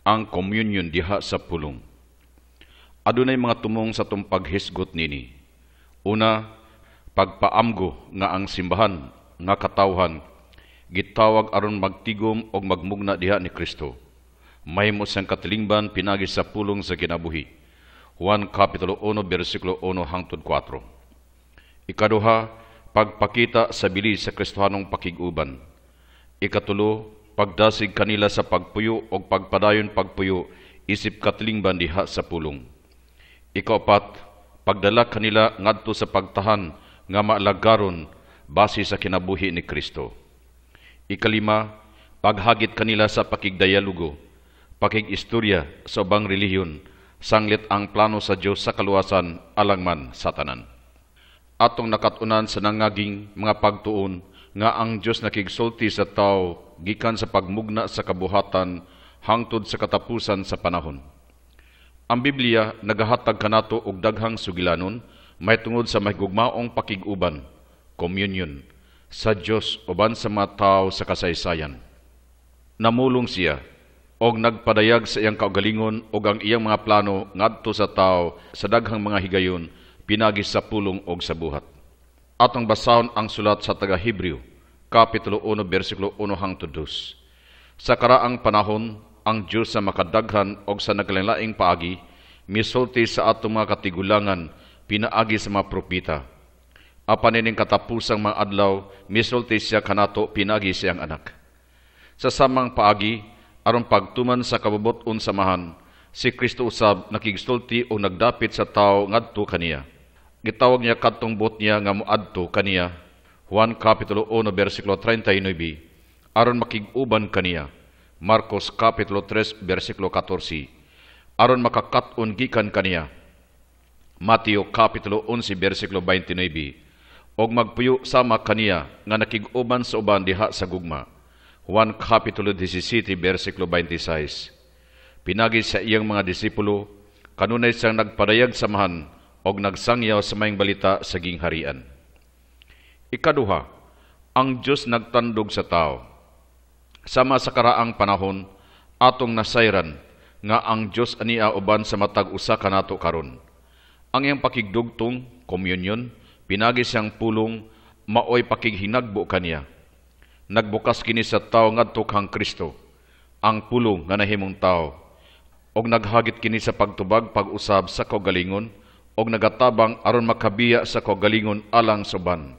ang communion diha sa pulong. Adunay mga tumong sa tong paghisgot nini. Una, pagpaamgo nga ang simbahan nga katawhan gitawag aron magtigom og magmugna diha ni Kristo. Mahimo siyang katilingban pinagi sa pulong sa kinabuhi. Juan Kapitulo 1, versikulo 1 hangtod 4. Ikaduha, pagpakita sa bilis sa Kristohanong pakiguban. Ikatulo, pagdasig kanila sa pagpuyo o pagpadayon pagpuyo isip katilingban diha sa pulong. Ikaapat, pagdala kanila ngadto sa pagtahan nga maalagaron base sa kinabuhi ni Kristo. Ikalima, paghagit kanila sa pakigdialogo, pakig-istorya sa ubang relihiyon, sanglit ang plano sa Dios sa kaluwasan alangman sa tanan. Atong nakatunan sa nangaging mga pagtuon nga ang Dios nakigsulti sa tao gikan sa pagmugna sa kabuhatan hangtod sa katapusan sa panahon. Ang Biblia nagahatag kanato og daghang sugilanon may tungod sa mahigugmaong pakiguban, communion, sa Dios uban sa mga tao sa kasaysayan. Namulong siya og nagpadayag sa iyang kaugalingon og ang iyang mga plano ngadto sa tao sa daghang mga higayon pinagi sa pulong og sa buhat. Atong basahon ang sulat sa taga-Hebreo, Kapitulo 1, versikulo 1 hangtod 2. Sa karaang panahon, ang Diyos sa makadaghan og sa naglain-laing paagi, misulti sa atong mga katigulangan, pinaagi sa mga propita. Apan ining katapusang mga adlaw, misulti siya kanato, pinaagi siyang anak. Sa samang paagi, aron pagtuman sa kabubuton samahan, si Kristo usab nakigsulti o nagdapit sa tao ngadto kaniya. Gitawag niya kadtong buot niya nga moadto kaniya, Juan Kapitulo 1, versikulo 39, aron makig-uban kaniya, Marcos Kapitulo 3, versikulo 14, aron makakat-on gikan kaniya, Mateo Kapitulo 11, versikulo 29, og magpuyo sama kaniya nga nakig-uban sa uban diha sa gugma, Juan Kapitulo 17, versikulo 26. Pinagi sa iyang mga disipulo, kanunay siyang nagpadayag samahan og nagsangyaw sa mayong balita sa gingharian. Ikaduha, ang Diyos nagtandog sa tao. Sama sa karaang panahon, atong nasayran nga ang Diyos ania uban sa matag usa kanato karon. Ang iyang pakigdugtong, communion, pinagi siyang pulong, maoy pakighinagbo kaniya. Nagbukas kini sa tao ngadto kang Kristo, ang pulong nga nahimong tao, og naghagit kini sa pagtubag pag-usab sa kaugalingon, og nagatabang aron makabiya sa kaugalingon alang suban.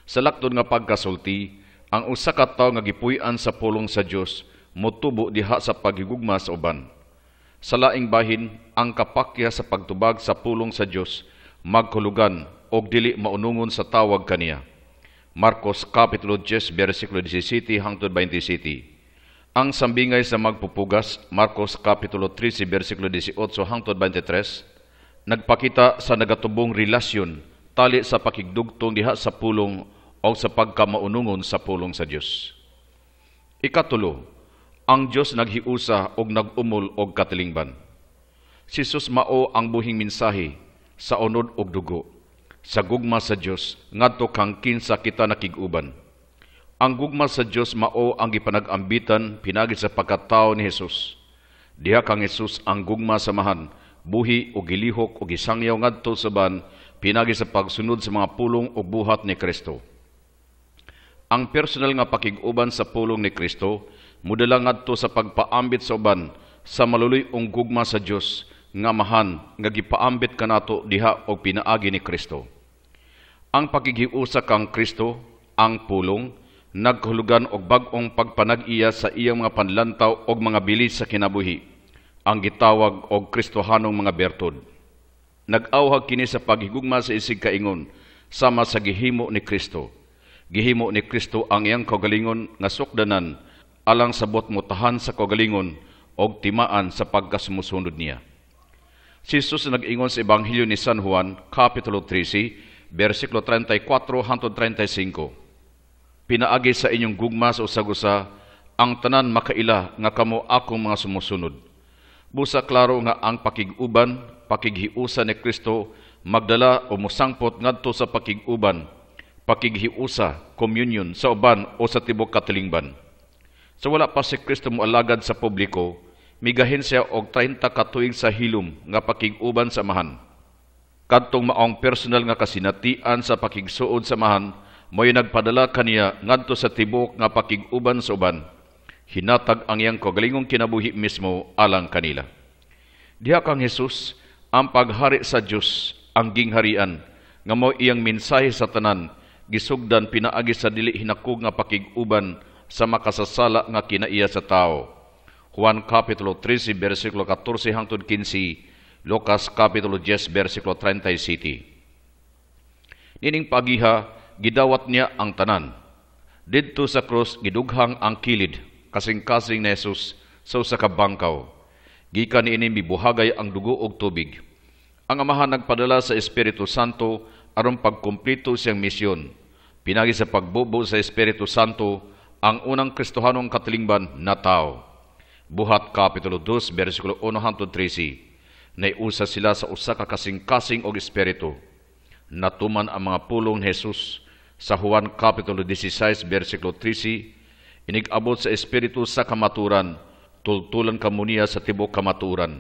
Sa laktod nga pagkasulti, ang usa ka tawo nga gipuy-an sa pulong sa Dios motubo diha sa paghigugma sa uban. Sa laing bahin, ang kapakya sa pagtubag sa pulong sa Dios magkulugan og dili maunungon sa tawag kaniya. Marcos Kapitulo 10, versikulo 17 hangtod 27. Ang sambingay sa magpupugas, Marcos Kapitulo 13, versikulo 18 hangtod 23, nagpakita sa nagatubong relasyon tali sa pakigdugtong diha sa pulong o sa pagkamaunungon sa pulong sa Dios. Ikatulo, ang Dios naghiusa og nagumol og katilingban. Si Jesus mao ang buhing mensahe sa unod og dugo sa gugma sa Dios ngadto kang kinsa kita nakig-uban. Ang gugma sa Dios mao ang gipanag-ambitan pinagi sa pagkatao ni Jesus. Diha kang Jesus ang gugma samahan, buhi o gilihok o gisangyaw ngadto sa ban pinagi sa pagsunod sa mga pulong o buhat ni Kristo. Ang personal nga pakig-uban sa pulong ni Kristo mudala ngadto sa pagpaambit sa uban sa maluluy-ong gugma sa Dios nga mahan nga gipaambit kanato diha og pinaagi ni Kristo. Ang pakighiusa kang Kristo, ang pulong, nagkahulugan og bag-ong pagpanag-iya sa iyang mga panlantaw og mga bilis sa kinabuhi, ang gitawag og Kristohanong mga bertod. Nag-awhag kini sa paghigugma sa isig kaingon sama sa gihimo ni Kristo. Gihimo ni Kristo ang iyang kaugalingon nga sukdanan alang sabot mutahan sa kaugalingon og timaan sa pagkasumusunod niya. Si Jesus nag-ingon sa Ebanghelyo ni San Juan, Kapitulo 13, versikulo 34 hangtod 35. Pinaagi sa inyong gugma sa usag-usa ang tanan makaila nga kamo akong mga sumusunod. Busa klaro nga ang pakig-uban, pakighiusa ni Kristo magdala o musangpot ngadto sa pakig-uban, pakighiusa, communion sa uban o sa tibok katilingban. Sa wala pa si Kristo moalagad sa publiko, Migahin siya og 30 katuig sa hilom nga pakig-uban sa amahan. Kadtong maong personal nga kasinatian sa pakigsuod sa amahan, mo'y nagpadala kaniya ngadto sa tibok nga pakig-uban sa uban. Hinatag ang iyang kaugalingong kinabuhi mismo alang kanila. Diha kang Jesus, ang paghari sa Dios, ang gingharian, nga mo iyang mensahe sa tanan, gisugdan pinaagi sa dili hinakog nga pakig-uban sa makasasala nga kinaiya sa tao. Juan Kapitulo 13, versikulo 14 hangtod 15, Lucas Kapitulo 10, versikulo 37. Nining pagiha, gidawat niya ang tanan. Didto sa krus, gidughang ang kilid, kasing-kasing na Jesus sa usa ka bangkaw. Gikan niini mibuhagay ang dugo og tubig. Ang Amahan nagpadala sa Espiritu Santo aron pagkumpleto siyang misyon. Pinagi sa pagbubo sa Espiritu Santo ang unang Kristohanong katilingban na tao. Buhat Kapitulo 2, versikulo 1 hangtod 13. Naiusa sila sa usa ka kasing-kasing og espiritu. Natuman ang mga pulong ni Jesus sa Juan Kapitulo 16, versikulo 13. Inig-abot sa espiritu sa kamaturan, tultulan kamuniya sa tibok kamaturan.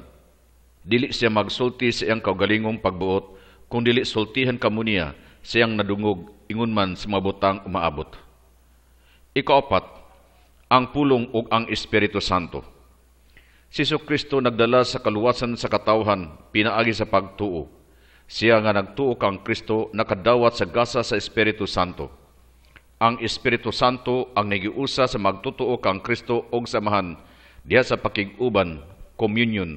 Dili siya magsulti sa iyang kaugalingong pagbuot, kung dili sultihan kamuniya sa iyang nadungog, ingon man sa mga butang umaabot. Ikaapat, ang pulong ug ang Espiritu Santo. Si Jesucristo nagdala sa kaluwasan sa katawhan, pinaagi sa pagtuo. Siya nga nagtuo kang Kristo nakadawat sa gasa sa Espiritu Santo. Ang Espiritu Santo ang nagiusa sa magtutuo kang Kristo og samahan diha sa pakig-uban, communion,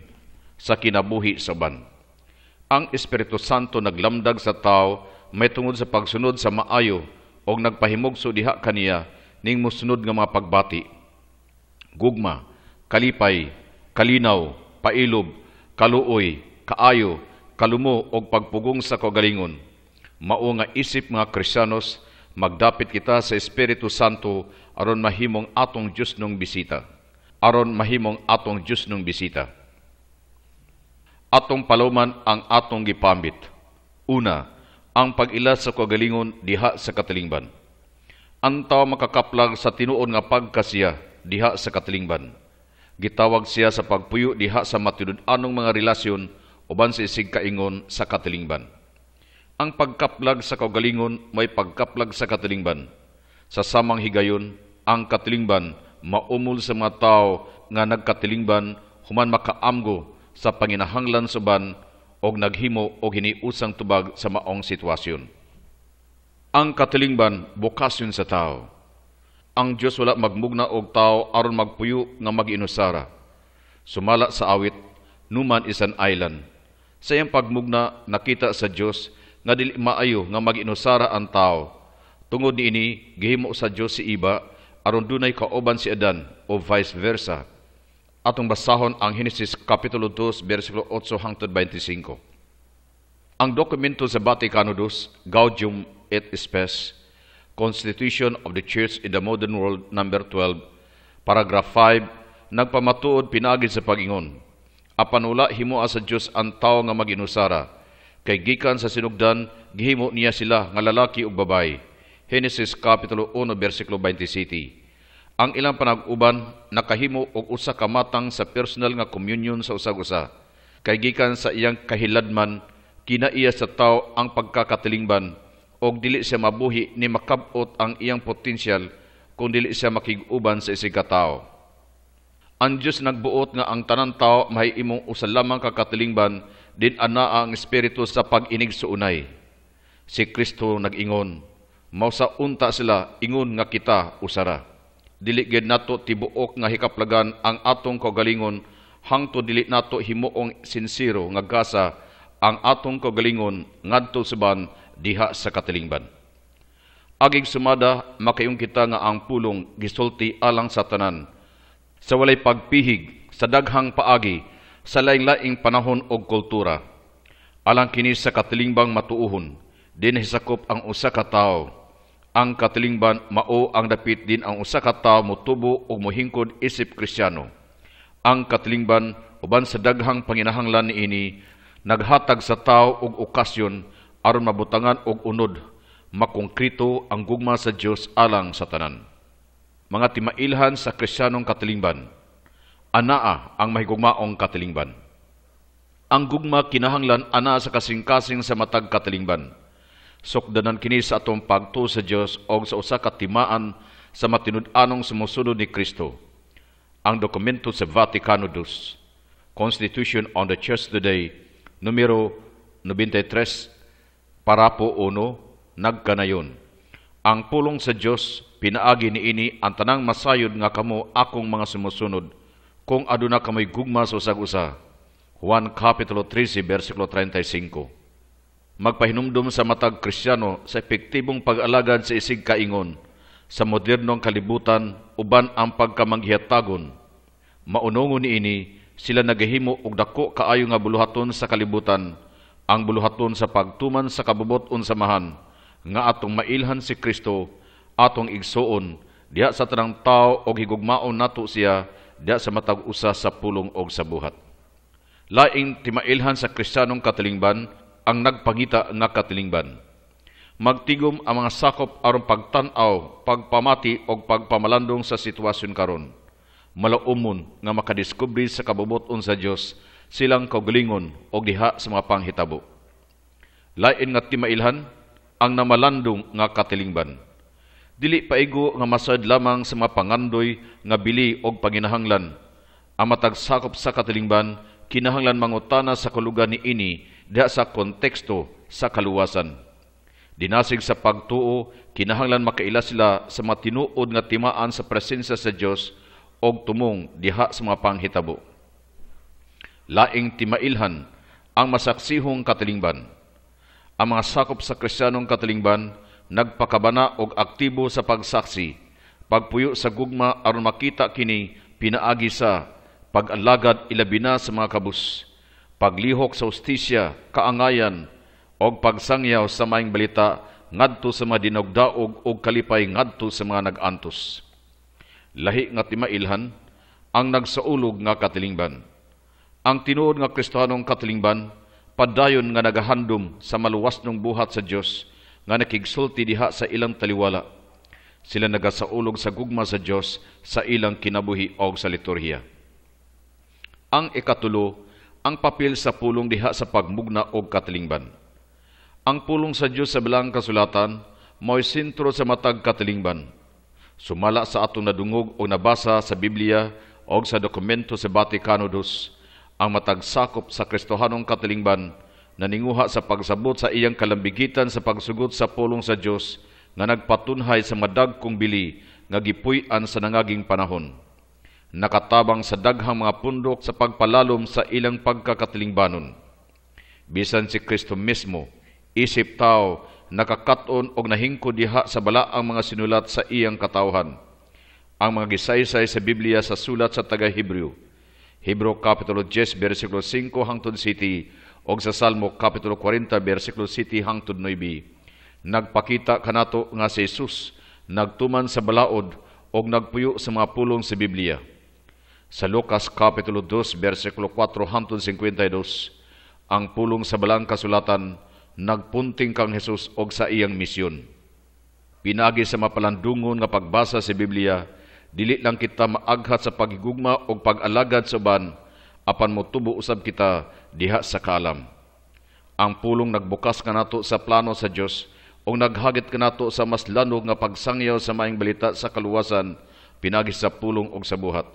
sa kinabuhi sa uban. Ang Espiritu Santo naglamdag sa tao may tungod sa pagsunod sa maayo o nagpahimugso diha kaniya ning musunod nga mga pagbati. Gugma, kalipay, kalinaw, pailob, kaluoy, kaayo, kalumo o pagpugong sa kaugalingon. Mao nga isip mga Kristiyanos, magdapit kita sa Espiritu Santo aron mahimong atong Dios nung bisita. Aron mahimong atong Dios nung bisita. Atong paluman ang atong gipambit. Una, ang pag-ila sa kaugalingon diha sa katilingban. Ang tao makakaplag sa tinuon nga pagkasiya diha sa katilingban. Gitawag siya sa pagpuyo diha sa matinud-anong mga relasyon uban sa isig kaingon sa katilingban. Ang pagkaplag sa kaugalingon may pagkaplag sa katilingban. Sa samang higayon, ang katilingban maumol sa mga tao nga nagkatilingban human makaamgo sa panginahanglan suban og naghimo og hiniusang tubag sa maong sitwasyon. Ang katilingban bukasyon sa tao. Ang Dios wala magmugna og tao aron magpuyo nga mag-inusara. Sumala sa awit, Numan is an island. Sa iyang pagmugna nakita sa Dios nga dili maayo nga mag-inusara ang tao. Tungod niini gihimo sa Dios si Iba aron dunay kauban si Adan o vice versa. Atong basahon ang Genesis Kapitulo 2, versikulo 8 hangtod 25. Ang dokumento sa Vaticano II, Gaudium et Spes, Constitution of the Church in the Modern World, number 12, paragraph 5, nagpamatuod pinagi sa pag-ingon. Apan wala himoa sa Dios ang tao nga mag-inusara, kay gikan sa sinugdan, gihimo niya sila nga lalaki ug babae. Genesis Kapitulo 1, versikulo 27. Ang ilang panag-uban nakahimo og usa ka matang sa personal nga communion sa usag-usa. Kay gikan sa iyang kahiladman, kinaiya sa tao ang pagkakatilingban og dili siya mabuhi ni makabot ang iyang potensyal kung dili siya makig-uban sa isig ka tao. Ang Dios nagbuot nga ang tanan tao mahimong usa lamang ka katilingban din anaa ang espiritu sa pag-inig sa unay. Si Kristo nag-ingon, mao sa unta sila ingon nga kita usara. Dili gid nato tibuok nga hikaplagan ang atong kaugalingon hangtod dili nato himuong sinsiro nga gasa ang atong kaugalingon ngadto suban diha sa katilingban. Agig sumada makayong kita nga ang pulong gisulti alang sa tanan sa walay pagpihig sa daghang paagi sa laing-laing panahon og kultura. Alang kini sa katilingbang matuuhon din hisakop ang usa ka tawo. Ang katilingban mao ang dapit din ang usa ka tawo motubo og mohingkod isip Kristiyano. Ang katilingban uban sa daghang panginahanglan niini naghatag sa tawo og okasyon aron mabutangan og unod makongkrito ang gugma sa Dios alang sa tanan. Mga timailhan sa Kristiyanong katilingban. Anaa ang mahigugmaong katilingban. Ang gugma kinahanglan ana sa kasing-kasing sa matag katilingban. Sukdanan kini sa atong pagtuo sa Dios o sa usa ka timaan sa matinud-anong sumusunod ni Kristo. Ang dokumento sa Vaticano II, Constitution on the Church Today, numero 93, parapo 1, nagkanayon. Ang pulong sa Dios pinaagi niini ang tanang masayod nga kamo akong mga sumusunod kung aduna kamoy gugma sa usag-usa. Juan Kapitulo 13, versikulo 35. Magpahinumdum sa matag Kristiyano sa epektibong pag-alagad sa isig kaingon, sa modernong kalibutan, uban ang pagkamanghiyatagon. Maunongon niini, sila nagahimo og dako kaayo nga buluhaton sa kalibutan, ang buluhaton sa pagtuman sa kabubot-on samahan, nga atong mailhan si Kristo, atong igsuon, diha sa tanang tao og higugmaon nato siya, diha sa matag usa sa pulong og sa buhat. Laing timailhan sa Kristiyanong katilingban ang nagpangita nga katilingban. Magtigom ang mga sakop aron pagtan-aw, pagpamati o pagpamalandong sa sitwasyon karon. Malaumon nga makadiskubre sa kabubuton sa Dios silang kaugalingon o diha sa mga panghitabo. Lain nga timailhan ang namalandong nga katilingban. Dili paigo nga masad lamang sa mga pangandoy nga bili og panginahanglan. Ang matag sakop sa katilingban kinahanglan mangutana sa kulugan ni ini diha sa konteksto sa kaluwasan. Dinasig sa pagtuo, kinahanglan makaila sila sa matinuod nga timaan sa presensya sa Dios og tumong diha sa mga panghitabo. Laing timailhan ang masaksihong katilingban. Ang mga sakop sa Kristiyanong katilingban nagpakabana og aktibo sa pagsaksi, pagpuyo sa gugma aron makita kini pinaagi sa pag-alagad ilabi na sa mga kabus, paglihok sa ustisya, kaangayan, o pagsangyaw sa maing balita ngadto sa mga dinogdaog o kalipay ngadto sa mga nagantos. Lahi nga timailhan ang nagsaulog nga katilingban. Ang tinuod nga Kristohanong katilingban, padayon nga nagahandom sa maluwasnong buhat sa Dios nga nakigsulti diha sa ilang taliwala. Sila nagasaulog sa gugma sa Dios sa ilang kinabuhi o sa liturhiya. Ang ikatulo, ang papel sa pulong diha sa pagmugna og katilingban. Ang pulong sa Dios sa bilang kasulatan mo'y sentro sa matag katilingban. Sumala sa atong nadungog o nabasa sa Biblia o sa dokumento sa Vaticano II, ang matag sakop sa Kristohanong katilingban naninguha sa pagsabot sa iyang kalambigitan sa pagsugot sa pulong sa Dios nga nagpatunhay sa madagkong bili nga gipuy-an sa nangaging panahon. Nakatabang sa daghang mga pundok sa pagpalalom sa ilang pagkakatilingbanon. Bisan si Kristo mismo, isip tao, nakakaton og nahingko diha sa balaang mga sinulat sa iyang katawhan. Ang mga gisaysay sa Biblia sa sulat sa taga-Hebreo, Hebreo Kapitulo 10, versikulo 5 hangtod 7, o sa Salmo Kapitulo 40, versikulo 7 hangtod 9, nagpakita kanato nga si Jesus nagtuman sa balaod o nagpuyo sa mga pulong sa Biblia. Sa Lucas Kapitulo 2, versikulo 4 hangtod 52, ang pulong sa balang kasulatan, nagpunting kang Jesus og sa iyang misyon. Pinagi sa mapalandungon nga pagbasa sa Biblia, dili lang kita maaghat sa paghigugma o pag-alagad sa uban, apan motubo usab kita diha sa kaalam. Ang pulong nagbukas kanato sa plano sa Dios o naghagit kanato sa mas lanog nga pagsangyaw sa maayong balita sa kaluwasan, pinagi sa pulong og sa buhat.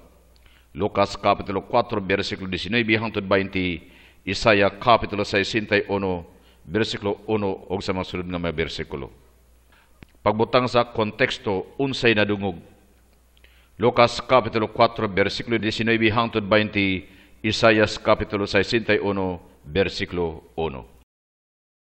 Lucas Kapitulo 4, versikulo 19 hangtod 20, Isaiah Kapitulo 61, versikulo 1 og sa mga sunod nga mga versikulo. Pagbutang sa konteksto, unsay nadungog. Lucas Kapitulo 4, versikulo 19 hangtod 20, Isaiah Kapitulo 61, versikulo 1.